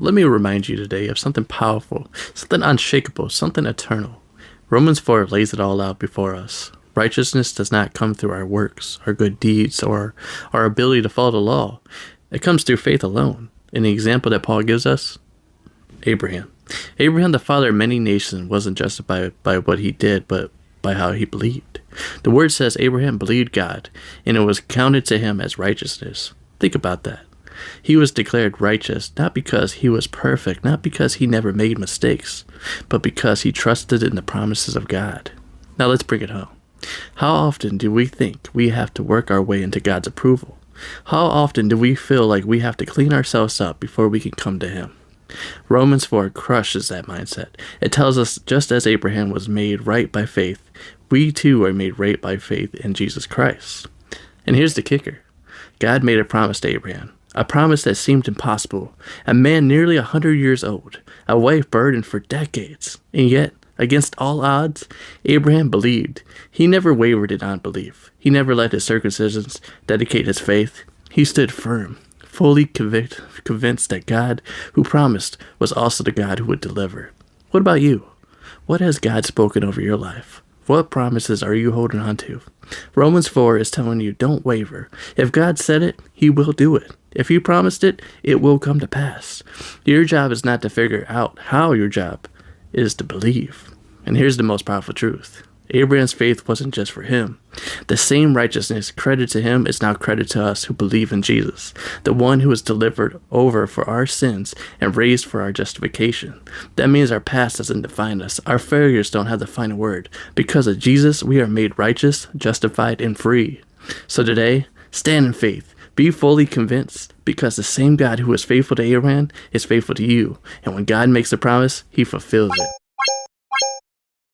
Let me remind you today of something powerful, something unshakable, something eternal. Romans 4 lays it all out before us. Righteousness does not come through our works, our good deeds, or our ability to follow the law. It comes through faith alone. In the example that Paul gives us, Abraham. Abraham, the father of many nations, wasn't justified by what he did, but by how he believed. The word says Abraham believed God, and it was counted to him as righteousness. Think about that. He was declared righteous not because he was perfect, not because he never made mistakes, but because he trusted in the promises of God. Now let's bring it home. How often do we think we have to work our way into God's approval? How often do we feel like we have to clean ourselves up before we can come to Him? Romans 4 crushes that mindset. It tells us just as Abraham was made right by faith, we too are made right by faith in Jesus Christ. And here's the kicker. God made a promise to Abraham. A promise that seemed impossible. A man nearly 100 years old. A wife burdened for decades. And yet, against all odds, Abraham believed. He never wavered in unbelief. He never let his circumcisions dedicate his faith. He stood firm, fully convinced that God who promised was also the God who would deliver. What about you? What has God spoken over your life? What promises are you holding on to? Romans 4 is telling you don't waver. If God said it, He will do it. If He promised it, it will come to pass. Your job is not to figure out how. Your job is to believe. And here's the most powerful truth. Abraham's faith wasn't just for him. The same righteousness credited to him is now credited to us who believe in Jesus, the one who was delivered over for our sins and raised for our justification. That means our past doesn't define us. Our failures don't have the final word. Because of Jesus, we are made righteous, justified, and free. So today, stand in faith. Be fully convinced, because the same God who was faithful to Abraham is faithful to you. And when God makes a promise, He fulfills it.